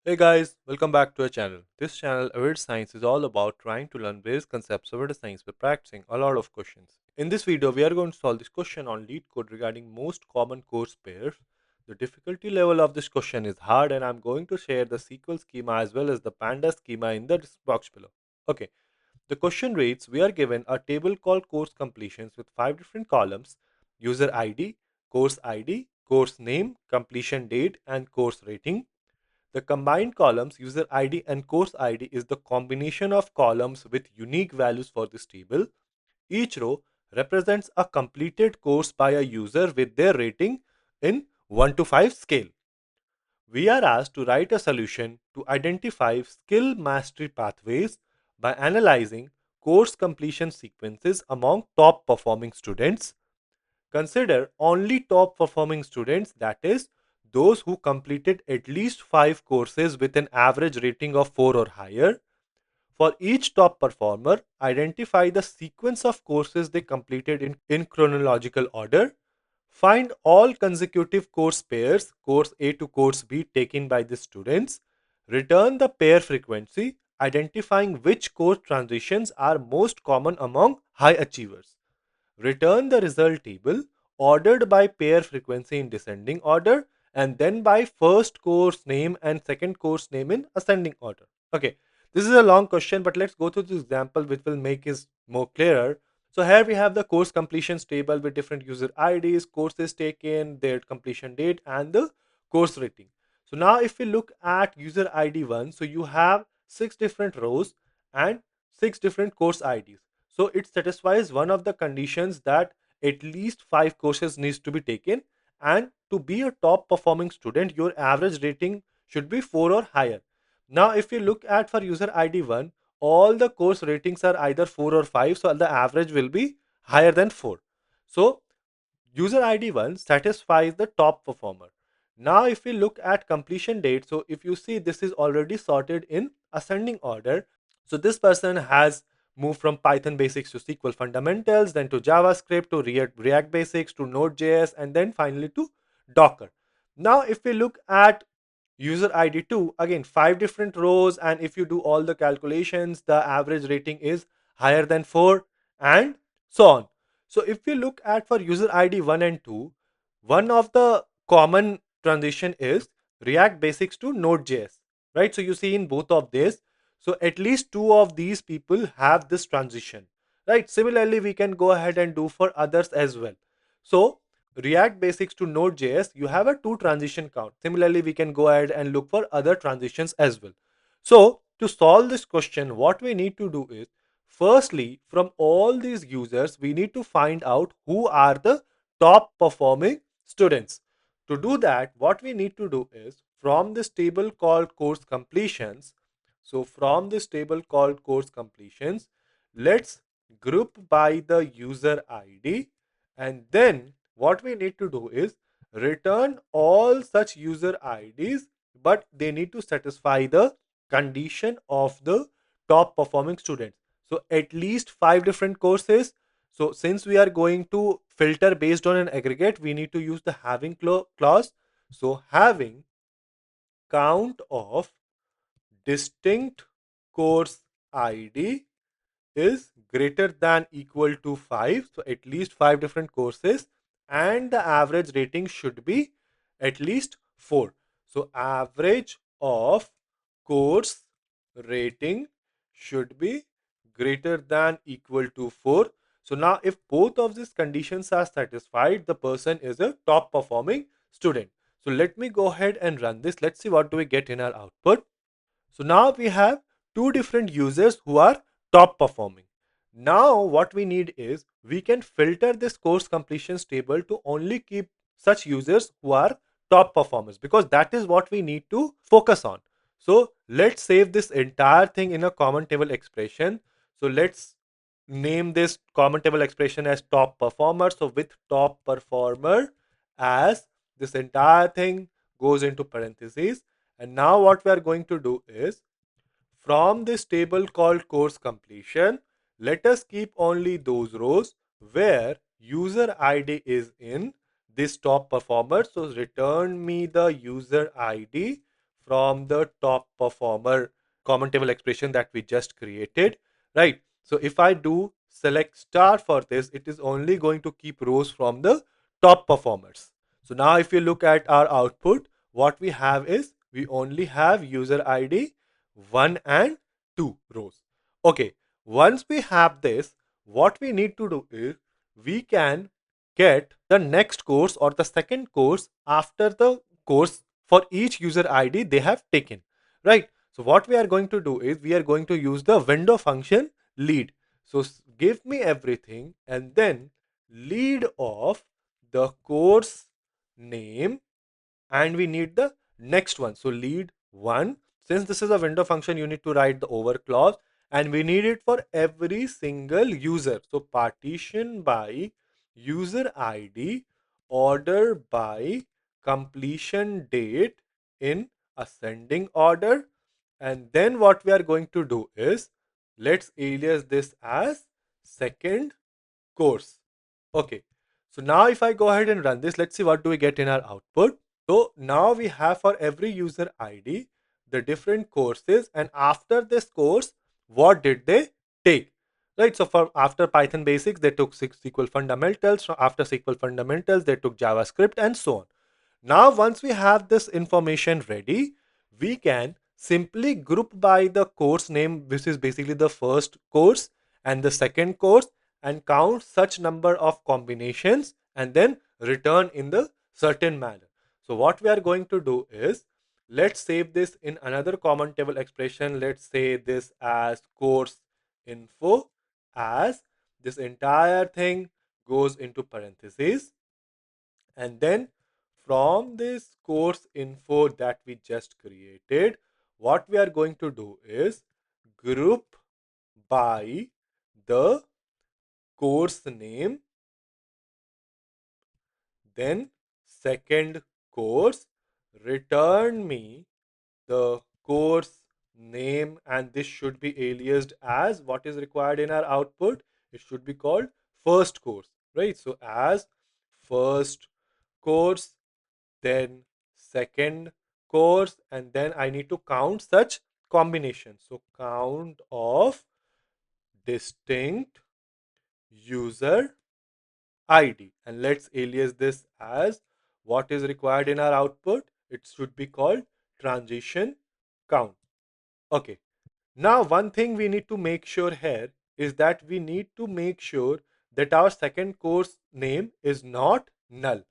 Hey guys, welcome back to our channel. This channel, Avid Science, is all about trying to learn various concepts of data science by practicing a lot of questions. In this video, we are going to solve this question on Leetcode regarding most common course pairs. The difficulty level of this question is hard, and I'm going to share the SQL schema as well as the Panda schema in the box below. Okay, the question reads, we are given a table called course completions with 5 different columns: user ID, course name, completion date, and course rating. The combined columns user ID and course ID is the combination of columns with unique values for this table. Each row represents a completed course by a user with their rating in 1 to 5 scale. We are asked to write a solution to identify skill mastery pathways by analyzing course completion sequences among top performing students. Consider only top performing students, that is, those who completed at least 5 courses with an average rating of 4 or higher. For each top performer, identify the sequence of courses they completed in chronological order. Find all consecutive course pairs, course A to course B, taken by the students. Return the pair frequency, identifying which course transitions are most common among high achievers. Return the result table ordered by pair frequency in descending order and then by first course name and second course name in ascending order. Okay, this is a long question, but let's go through this example which will make it more clearer. So here we have the course completions table with different user IDs, courses taken, their completion date, and the course rating. So now if we look at user ID 1, so you have 6 different rows and 6 different course IDs. So it satisfies one of the conditions that at least 5 courses needs to be taken, and to be a top performing student your average rating should be 4 or higher. Now if you look at for user ID 1, all the course ratings are either 4 or 5, so the average will be higher than 4. So user ID 1 satisfies the top performer. Now if we look at completion date, so if you see this is already sorted in ascending order. So this person has moved from Python basics to SQL fundamentals, then to JavaScript, to React basics, to Node.js, and then finally to Docker. Now if we look at user ID 2, again 5 different rows, and if you do all the calculations the average rating is higher than 4, and so on. So if we look at for user ID 1 and 2, one of the common transition is React basics to Node.js, right? So you see in both of this, so at least 2 of these people have this transition, right? Similarly we can go ahead and do for others as well. So React basics to Node.js, you have a 2 transition count. Similarly, we can go ahead and look for other transitions as well. So to solve this question, what we need to do is, firstly, from all these users, we need to find out who are the top performing students. To do that, what we need to do is, from this table called course completions, so from this table called course completions, let's group by the user ID, and then what we need to do is return all such user IDs, but they need to satisfy the condition of the top performing students. So at least 5 different courses. So since we are going to filter based on an aggregate, we need to use the having clause. So having count of distinct course ID is greater than equal to 5, so at least 5 different courses, and the average rating should be at least 4. So average of course rating should be greater than equal to 4. So now if both of these conditions are satisfied, the person is a top performing student. So let me go ahead and run this. Let's see what do we get in our output. So now we have 2 different users who are top performing. Now what we need is, we can filter this course completions table to only keep such users who are top performers, because that is what we need to focus on. So let's save this entire thing in a common table expression. So let's name this common table expression as top performer. So with top performer as this entire thing goes into parentheses. And now what we are going to do is, from this table called course completion, let us keep only those rows where user ID is in this top performer. So return me the user ID from the top performer common table expression that we just created, right? So if I do select star for this, it is only going to keep rows from the top performers. So now if you look at our output, what we have is we only have user ID 1 and 2 rows. Okay, once we have this, what we need to do is we can get the next course or the second course after the course for each user ID they have taken, right? So what we are going to do is we are going to use the window function lead. So give me everything and then lead of the course name, and we need the next one. So lead one, since this is a window function, you need to write the over clause, and we need it for every single user. So partition by user ID, order by completion date in ascending order. And then what we are going to do is let's alias this as second course. Okay, so now if I go ahead and run this, let's see what do we get in our output. So now we have for every user ID the different courses, and after this course, what did they take? Right. So for after Python basics, they took SQL fundamentals. After SQL fundamentals, they took JavaScript and so on. Now, once we have this information ready, we can simply group by the course name, which is basically the first course and the second course, and count such number of combinations and then return in the certain manner. So what we are going to do is let's save this in another common table expression. Let's say this as course info, as this entire thing goes into parentheses, and then from this course info that we just created, what we are going to do is group by the course name, then second course, return me the course name, and this should be aliased as what is required in our output. It should be called first course, right? So as first course, then second course, and then I need to count such combinations. So count of distinct user ID, and let's alias this as what is required in our output. It should be called transition count. Okay, now one thing we need to make sure here is that we need to make sure that our second course name is not null.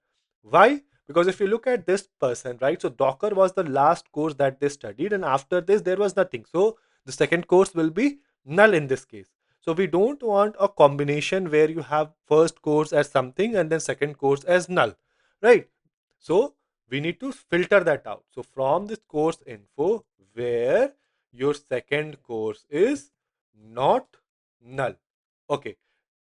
Why? Because if you look at this person, right, so Docker was the last course that they studied, and after this there was nothing. So the second course will be null in this case. So we don't want a combination where you have first course as something and then second course as null, right? So we need to filter that out. So from this course info, where your second course is not null. Okay,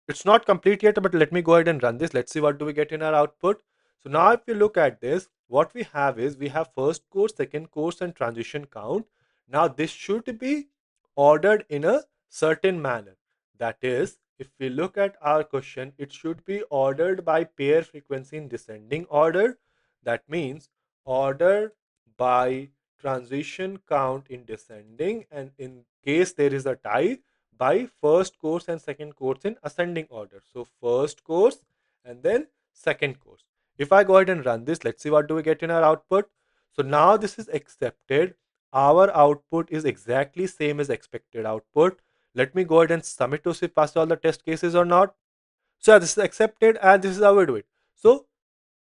it's not complete yet, but let me go ahead and run this. Let's see what do we get in our output. So now if you look at this, what we have is we have first course, second course, and transition count. Now this should be ordered in a certain manner. That is, if we look at our question, it should be ordered by pair frequency in descending order. That means order by transition count in descending, and in case there is a tie, by first course and second course in ascending order. So first course and then second course. If I go ahead and run this, let's see what do we get in our output. So now this is accepted. Our output is exactly same as expected output. Let me go ahead and submit to see if pass all the test cases or not. So yeah, this is accepted, and this is how we do it. So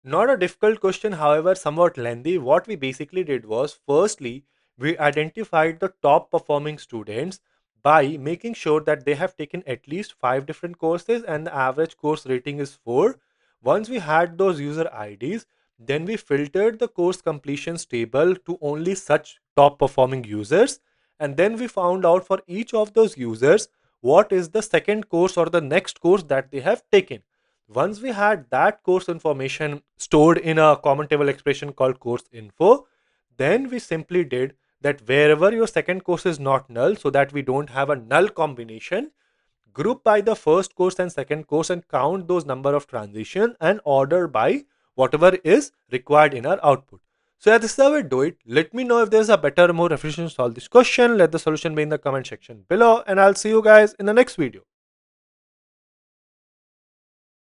not a difficult question, however, somewhat lengthy. What we basically did was, firstly, we identified the top performing students by making sure that they have taken at least 5 different courses and the average course rating is 4. Once we had those user IDs, then we filtered the course completions table to only such top performing users. And then we found out for each of those users what is the second course or the next course that they have taken. Once we had that course information stored in a common table expression called course info, then we simply did that wherever your second course is not null, so that we don't have a null combination, group by the first course and second course and count those number of transition and order by whatever is required in our output. So yeah, this is how we do it. Let me know if there's a better, more efficient solve this question. Let the solution be in the comment section below, and I'll see you guys in the next video.